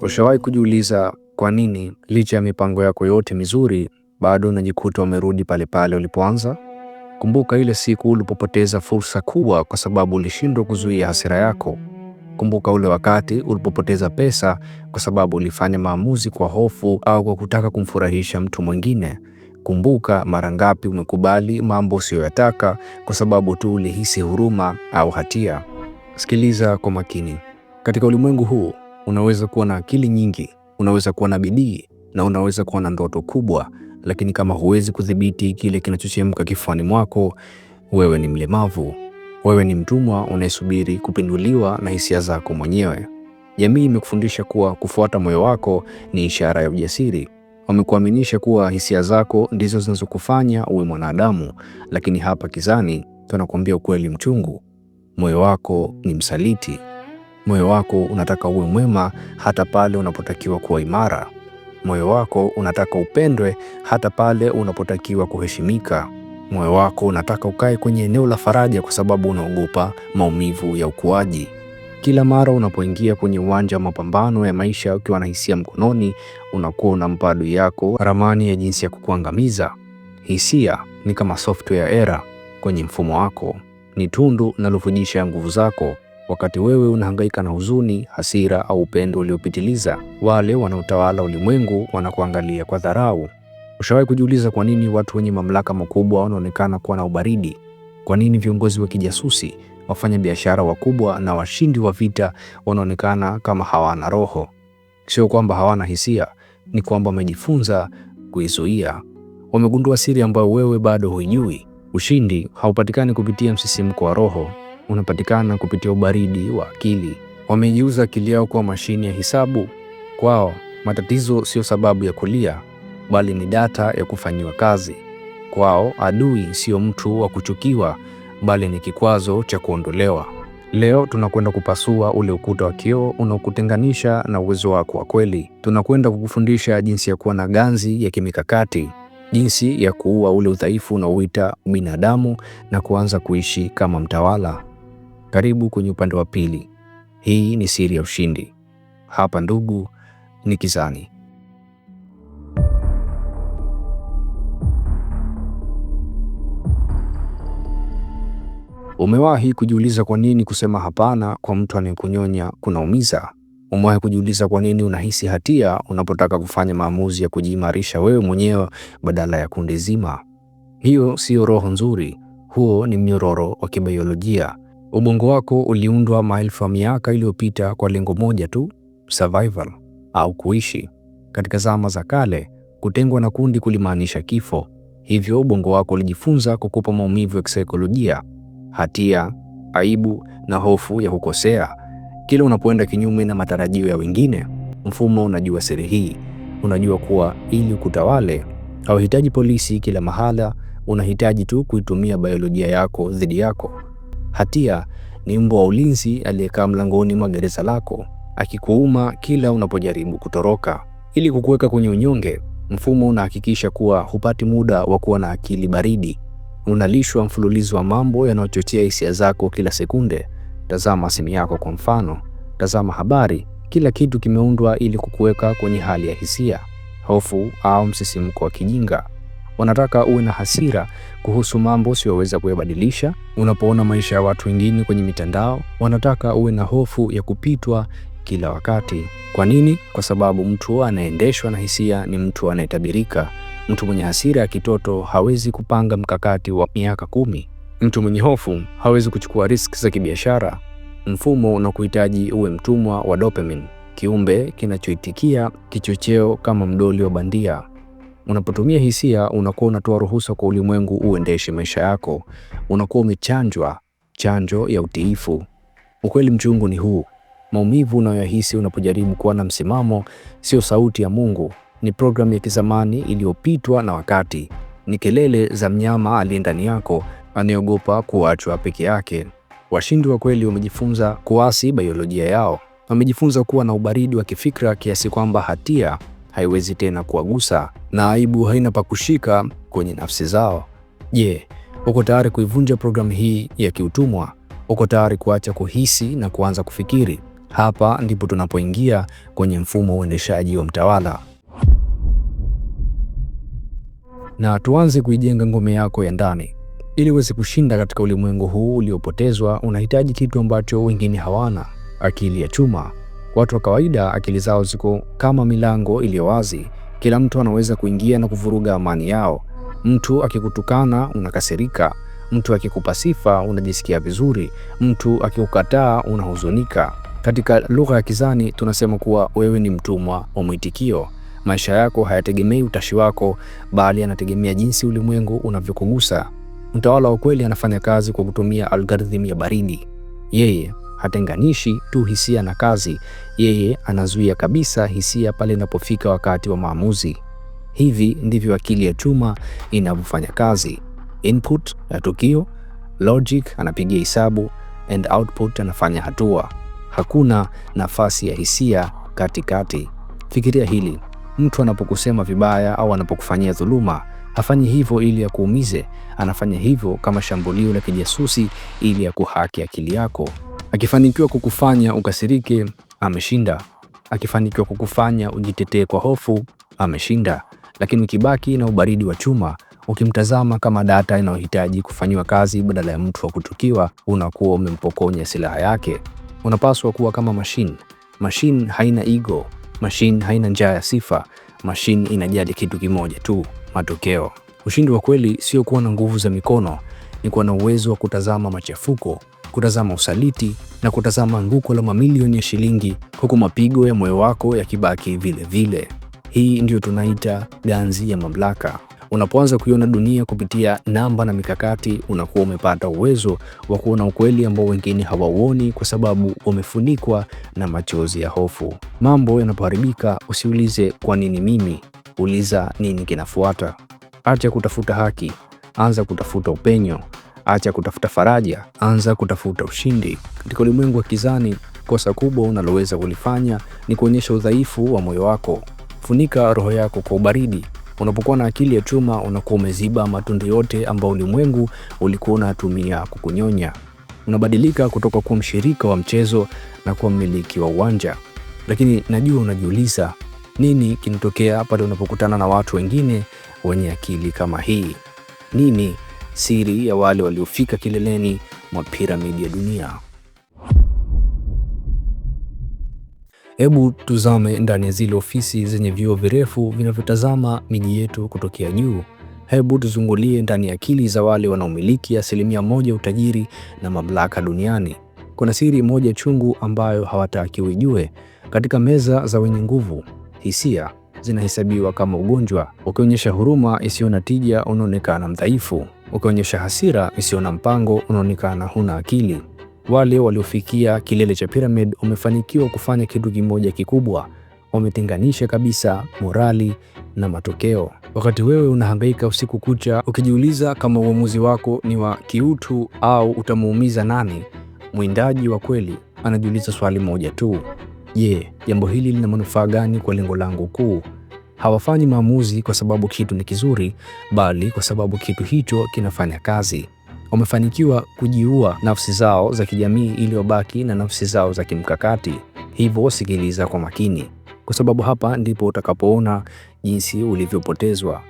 Ushawahi kujiuliza kwa nini licha ya mipango yako yote mizuri bado unajikuta umerudi pale pale ulipoanza? Kumbuka ile siku ulipopoteza fursa kubwa kwa sababu ulishindwa kuzuia hasira yako. Kumbuka ule wakati ulipopoteza pesa kwa sababu ulifanya maamuzi kwa hofu au kwa kutaka kumfurahisha mtu mwingine. Kumbuka mara ngapi umekubali mambo usiyoyataka kwa sababu tu ulihisi huruma au hatia. Sikiliza kwa makini. Katika ulimwengu huu unaweza kuwa na akili nyingi, unaweza kuwa na bidii na unaweza kuwa na ndoto kubwa, lakini kama huwezi kudhibiti kile kinachochemka kifuani mwako, wewe ni mlemavu. Wewe ni mtumwa unayesubiri kupinduliwa na hisia zako mwenyewe. Jamii imekufundisha kuwa kufuata moyo wako ni ishara ya ujasiri. Wamekuaminisha kuwa hisia zako ndizo zinazokufanya uwe mwanadamu, lakini hapa Kizani tunakuambia ukweli mchungu. Moyo wako ni msaliti. Moyo wako unataka uwe mwema hata pale unapotakiwa kuwa imara. Moyo wako unataka upendwe hata pale unapotakiwa kuheshimika. Moyo wako unataka ukae kwenye eneo la faraja kwa sababu unaogopa maumivu ya ukuaji. Kila mara unapoingia kwenye uwanja wa mapambano ya maisha ukiwa na hisia mkononi, unakuwa unampa adui yako ramani ya jinsi ya kukuangamiza. Hisia ni kama software error kwenye mfumo wako. Ni tundu linalofujisha nguvu zako. Wakati wewe unahangaika na huzuni, hasira au upendo uliopitiliza, wale wanaotawala ulimwengu wanakuangalia kwa dharau. Ushawahi kujiuliza kwa nini watu wenye mamlaka makubwa wanaonekana kuwa na ubaridi? Kwa nini viongozi wa kijasusi, wafanya biashara wakubwa na washindi wa vita wanaonekana kama hawana roho? Sio kwamba hawana hisia, ni kwamba wamejifunza kuizuia. Wamegundua siri ambayo wewe bado huijui. Ushindi haupatikani kupitia msisimko wa roho, unapatikana kupitia ubaridi wa akili. Wameiuza akili yao kuwa mashine ya hisabu. Kwao matatizo sio sababu ya kulia, bali ni data ya kufanyiwa kazi. Kwao adui sio mtu wa kuchukiwa, bali ni kikwazo cha kuondolewa. Leo tunakwenda kupasua ule ukuta wa kioo unaokutenganisha na uwezo wako wa kweli. Tunakwenda kukufundisha jinsi ya kuwa na ganzi ya kimikakati, jinsi ya kuua ule udhaifu unaoita binadamu na kuanza kuishi kama mtawala. Karibu kwenye upande wa pili. Hii ni siri ya ushindi. Hapa ndugu, ni Kizani. Umewahi kujiuliza kwa nini kusema hapana kwa mtu anayekunyonya kunaumiza? Umewahi kujiuliza kwa nini unahisi hatia unapotaka kufanya maamuzi ya kujiimarisha wewe mwenyewe badala ya kundi zima? Hiyo sio roho nzuri, huo ni mnyororo wa kibiolojia. Ubongo wako uliundwa maelfu ya miaka iliyopita kwa lengo moja tu, survival au kuishi. Katika zama za kale, kutengwa na kundi kulimaanisha kifo. Hivyo ubongo wako ulijifunza kukupa maumivu ya kisaikolojia, hatia, aibu na hofu ya kukosea. Kila unapoenda kinyume na matarajio ya wengine, mfumo unajua siri hii. Unajua kuwa ili ukutawale, hauhitaji polisi kila mahala, unahitaji tu kuitumia biolojia yako dhidi yako. Hatia ni mbwa wa ulinzi aliyekaa mlangoni mwa gereza lako, akikuuma kila unapojaribu kutoroka. Ili kukuweka kwenye unyonge, mfumo unahakikisha kuwa hupati muda wa kuwa na akili baridi. Unalishwa mfululizo wa mambo yanayochochea hisia zako kila sekunde. Tazama simu yako kwa mfano, tazama habari. Kila kitu kimeundwa ili kukuweka kwenye hali ya hisia, hofu au msisimko wa kijinga. Wanataka uwe na hasira kuhusu mambo usiyoweza kuyabadilisha. Unapoona maisha ya watu wengine kwenye mitandao, wanataka uwe na hofu ya kupitwa kila wakati. Kwa nini? Kwa sababu mtu anaendeshwa na hisia ni mtu anayetabirika. Mtu mwenye hasira ya kitoto hawezi kupanga mkakati wa miaka 10. Mtu mwenye hofu hawezi kuchukua risk za kibiashara. Mfumo unakuhitaji uwe mtumwa wa dopamine, kiumbe kinachoitikia kichocheo kama mdoli wa bandia. Unapotumia hisia, unakuwa unatoa ruhusa kwa ulimwengu uendeshe maisha yako. Unakuwa umechanjwa chanjo ya utiifu. Ukweli mchungu ni huu: maumivu unayohisi unapojaribu kuwa na msimamo sio sauti ya Mungu, ni programu ya kizamani iliyopitwa na wakati. Ni kelele za mnyama aliye ndani yako anayeogopa kuachwa peke yake. Washindi wa kweli wamejifunza kuasi biolojia yao. Wamejifunza kuwa na ubaridi wa kifikra kiasi kwamba hatia haiwezi tena kuwagusa na aibu haina pa kushika kwenye nafsi zao. Je, uko tayari kuivunja programu hii ya kiutumwa? Uko tayari kuacha kuhisi na kuanza kufikiri? Hapa ndipo tunapoingia kwenye mfumo wa uendeshaji wa mtawala. Na tuanze kuijenga ngome yako ya ndani. Ili uweze kushinda katika ulimwengu huu uliopotezwa, unahitaji kitu ambacho wengine hawana: akili ya chuma. Watu wa kawaida akili zao ziko kama milango iliyo wazi. Kila mtu anaweza kuingia na kuvuruga amani yao. Mtu akikutukana unakasirika, mtu akikupa sifa unajisikia vizuri, mtu akikukataa unahuzunika. Katika lugha ya kizani tunasema kuwa wewe ni mtumwa wa mwitikio. Maisha yako hayategemei utashi wako, bali yanategemea jinsi ulimwengu unavyokugusa. Mtawala wa kweli anafanya kazi kwa kutumia algorithm ya baridi. Yeye hatenganishi tu hisia na kazi, yeye anazuia kabisa hisia pale inapofika wakati wa maamuzi. Hivi ndivyo akili ya chuma inavyofanya kazi. Input ya tukio, logic anapigia hesabu, and output anafanya hatua. Hakuna nafasi ya hisia katikati. Fikiria hili: mtu anapokusema vibaya au anapokufanyia dhuluma, hafanyi hivyo ili akuumize, anafanya hivyo kama shambulio la kijasusi ili kuhaki akili yako. Akifanikiwa kukufanya ukasirike, ameshinda. Akifanikiwa kukufanya ujitetee kwa hofu, ameshinda. Lakini ukibaki na ubaridi wa chuma, ukimtazama kama data inayohitaji kufanyiwa kazi badala ya mtu wa kutukiwa, unakuwa umempokonya silaha yake. Unapaswa kuwa kama machine. Machine haina ego, machine haina njaa ya sifa, machine inajali kitu kimoja tu: matokeo. Ushindi wa kweli sio kuwa na nguvu za mikono, ni kuwa na uwezo wa kutazama machafuko, kutazama usaliti na kutazama anguko la mamilioni ya shilingi, huku mapigo ya moyo wako yakibaki vile vile. Hii ndio tunaita ganzi ya mamlaka. Unapoanza kuiona dunia kupitia namba na mikakati, unakuwa umepata uwezo wa kuona ukweli ambao wengine hawauoni kwa sababu umefunikwa na machozi ya hofu. Mambo yanapoharibika, usiulize kwa nini mimi, uliza nini kinafuata. Acha kutafuta haki, anza kutafuta upenyo. Acha kutafuta faraja, anza kutafuta ushindi. Katika ulimwengu wa kizani, kosa kubwa unaloweza kulifanya ni kuonyesha udhaifu wa moyo wako. Funika roho yako kwa ubaridi. Unapokuwa na akili ya chuma, unakuwa umeziba matundu yote ambayo ulimwengu ulikuwa unatumia kukunyonya. Unabadilika kutoka kuwa mshirika wa mchezo na kuwa mmiliki wa uwanja. Lakini najua unajiuliza, nini kinatokea pale unapokutana na watu wengine wenye akili kama hii? Nini siri ya wale waliofika kileleni mwa piramidi ya dunia? Hebu tuzame ndani ya zile ofisi zenye vioo virefu vinavyotazama miji yetu kutokea juu. Hebu tuzungulie ndani ya akili za wale wanaomiliki 1% utajiri na mamlaka duniani. Kuna siri moja chungu ambayo hawataki uijue. Katika meza za wenye nguvu, hisia zinahesabiwa kama ugonjwa. Ukionyesha huruma isiyo na tija, unaonekana mdhaifu. Ukionyesha hasira isiyo na mpango, unaonekana huna akili. Wale waliofikia kilele cha pyramid wamefanikiwa kufanya kitu kimoja kikubwa: wametenganisha kabisa morali na matokeo. Wakati wewe unahangaika usiku kucha ukijiuliza kama uamuzi wako ni wa kiutu au utamuumiza nani, mwindaji wa kweli anajiuliza swali moja tu: je, jambo hili lina manufaa gani kwa lengo langu kuu? Hawafanyi maamuzi kwa sababu kitu ni kizuri, bali kwa sababu kitu hicho kinafanya kazi. Wamefanikiwa kujiua nafsi zao za kijamii ili wabaki na nafsi zao za kimkakati. Hivyo sikiliza kwa makini, kwa sababu hapa ndipo utakapoona jinsi ulivyopotezwa.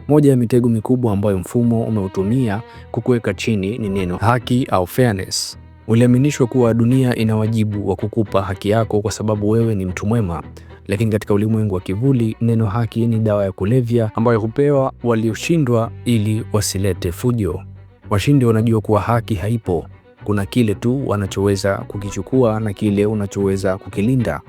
Moja ya mitego mikubwa ambayo mfumo umeutumia kukuweka chini ni neno haki au fairness. Uliaminishwa kuwa dunia ina wajibu wa kukupa haki yako kwa sababu wewe ni mtu mwema. Lakini katika ulimwengu wa kivuli, neno haki ni dawa ya kulevya ambayo hupewa walioshindwa ili wasilete fujo. Washindi wanajua kuwa haki haipo. Kuna kile tu wanachoweza kukichukua na kile unachoweza kukilinda.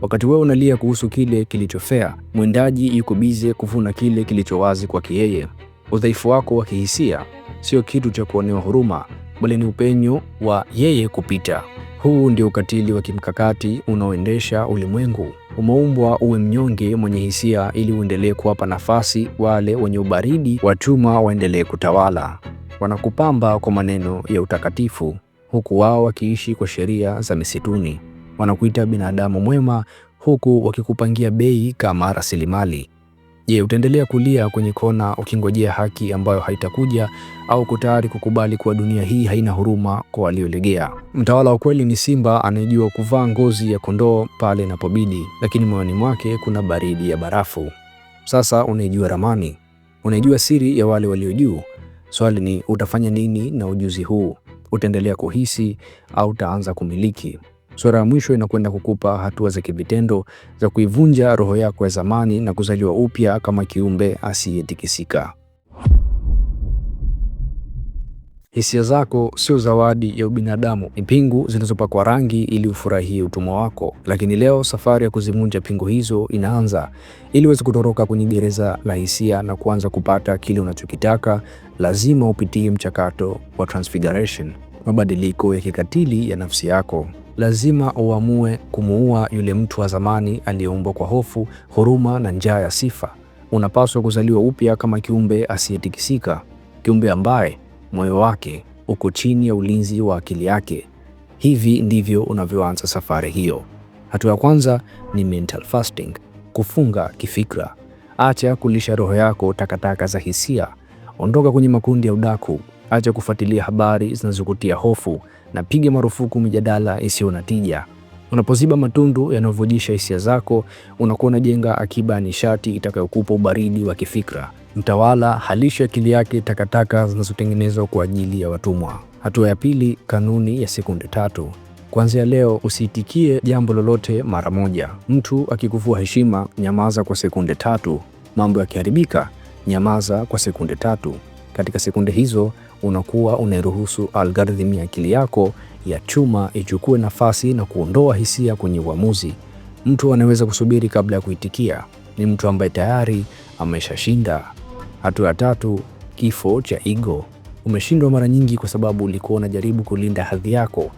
Wakati wewe unalia kuhusu kile kilichofea, mwindaji yuko bize kuvuna kile kilicho wazi kwake yeye. Udhaifu wako wa kihisia sio kitu cha kuonewa huruma, bali ni upenyo wa yeye kupita. Huu ndio ukatili wa kimkakati unaoendesha ulimwengu. Umeumbwa uwe mnyonge mwenye hisia ili uendelee kuwapa nafasi wale wenye ubaridi wa chuma waendelee kutawala. Wanakupamba kwa maneno ya utakatifu, huku wao wakiishi kwa sheria za misituni. Wanakuita binadamu mwema, huku wakikupangia bei kama rasilimali. Je, utaendelea kulia kwenye kona ukingojea haki ambayo haitakuja, au uko tayari kukubali kuwa dunia hii haina huruma kwa waliolegea? Mtawala wa kweli ni simba anayejua kuvaa ngozi ya kondoo pale inapobidi, lakini moyoni mwake kuna baridi ya barafu. Sasa unaijua ramani, unaijua siri ya wale walio juu. Swali ni, utafanya nini na ujuzi huu? Utaendelea kuhisi au utaanza kumiliki? Sura ya mwisho inakwenda kukupa hatua za kivitendo za kuivunja roho yako ya zamani na kuzaliwa upya kama kiumbe asiyetikisika. Hisia zako sio zawadi ya ubinadamu, ni pingu zilizopakwa rangi ili ufurahie utumwa wako. Lakini leo safari ya kuzivunja pingu hizo inaanza. Ili uweze kutoroka kwenye gereza la hisia na kuanza kupata kile unachokitaka, lazima upitie mchakato wa transfiguration, mabadiliko ya kikatili ya nafsi yako. Lazima uamue kumuua yule mtu wa zamani aliyeumbwa kwa hofu, huruma na njaa ya sifa. Unapaswa kuzaliwa upya kama kiumbe asiyetikisika, kiumbe ambaye moyo wake uko chini ya ulinzi wa akili yake. Hivi ndivyo unavyoanza safari hiyo. Hatua ya kwanza ni mental fasting, kufunga kifikra. Acha kulisha roho yako takataka za hisia. Ondoka kwenye makundi ya udaku. Acha kufuatilia habari zinazokutia hofu na piga marufuku mijadala isiyo na tija. Unapoziba matundu yanayovujisha hisia zako, unakuwa unajenga akiba ya nishati itakayokupa ubaridi wa kifikra. Mtawala halisha akili yake takataka zinazotengenezwa kwa ajili ya watumwa. Hatua ya pili, kanuni ya sekunde 3. Kuanzia leo usiitikie jambo lolote mara moja. Mtu akikuvua heshima, nyamaza kwa sekunde 3. Mambo yakiharibika, nyamaza kwa sekunde 3. Katika sekunde hizo unakuwa unairuhusu algorithm ya akili yako ya chuma ichukue nafasi na kuondoa hisia kwenye uamuzi. Mtu anaweza kusubiri kabla ya kuitikia ni mtu ambaye tayari ameshashinda. Hatua ya 3, kifo cha ego. Umeshindwa mara nyingi kwa sababu ulikuwa unajaribu kulinda hadhi yako.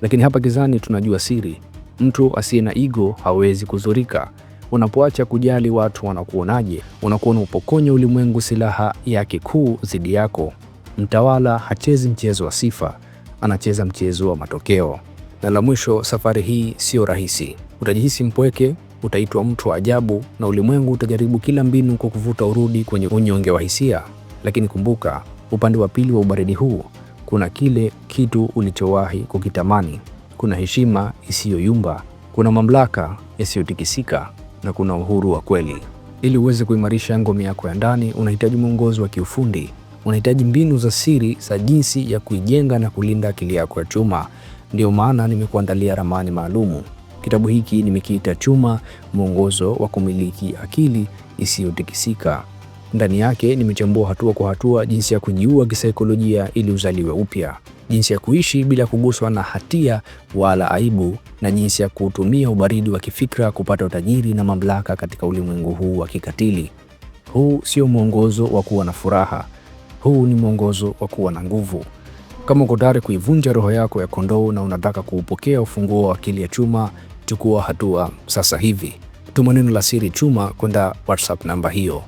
Lakini hapa gizani tunajua siri. Mtu asiye na ego hawezi kuzurika. Unapoacha kujali watu wanakuonaje, unakuwa unapokonya ulimwengu silaha yake kuu dhidi yako. Mtawala hachezi mchezo wa sifa, anacheza mchezo wa matokeo. Na la mwisho, safari hii sio rahisi. Utajihisi mpweke, utaitwa mtu wa ajabu, na ulimwengu utajaribu kila mbinu kwa kuvuta urudi kwenye unyonge wa hisia. Lakini kumbuka, upande wa pili wa ubaridi huu kuna kile kitu ulichowahi kukitamani. Kuna heshima isiyoyumba, kuna mamlaka yasiyotikisika, na kuna uhuru wa kweli. Ili uweze kuimarisha ngome yako ya ndani, unahitaji mwongozo wa kiufundi. Unahitaji mbinu za siri za jinsi ya kuijenga na kulinda akili yako ya chuma. Ndio maana nimekuandalia ramani maalumu. Kitabu hiki nimekiita Chuma, mwongozo wa kumiliki akili isiyotikisika. Ndani yake nimechambua hatua kwa hatua jinsi ya kujiua kisaikolojia ili uzaliwe upya, jinsi ya kuishi bila kuguswa na hatia wala aibu, na jinsi ya kutumia ubaridi wa kifikra kupata utajiri na mamlaka katika ulimwengu huu wa kikatili. Huu sio mwongozo wa kuwa na furaha. Huu ni mwongozo wa kuwa na nguvu. Kama uko tayari kuivunja roho yako ya kondoo na unataka kuupokea ufunguo wa akili ya chuma, chukua hatua sasa hivi. Tuma neno la siri chuma kwenda WhatsApp namba hiyo.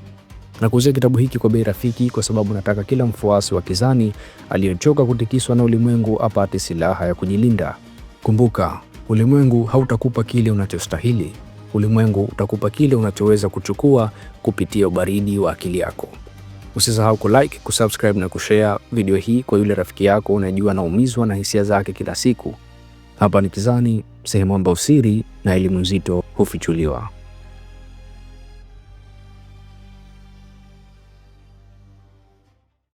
Nakuuzia kitabu hiki kwa bei rafiki kwa sababu nataka kila mfuasi wa Kizani aliyechoka kutikiswa na ulimwengu apate silaha ya kujilinda. Kumbuka, ulimwengu hautakupa kile unachostahili. Ulimwengu utakupa kile unachoweza kuchukua kupitia ubaridi wa akili yako. Usisahau kulike, kusubscribe na kushare video hii kwa yule rafiki yako unajua anaumizwa na hisia zake kila siku. Hapa ni Kizani, sehemu ambayo siri na elimu nzito hufichuliwa.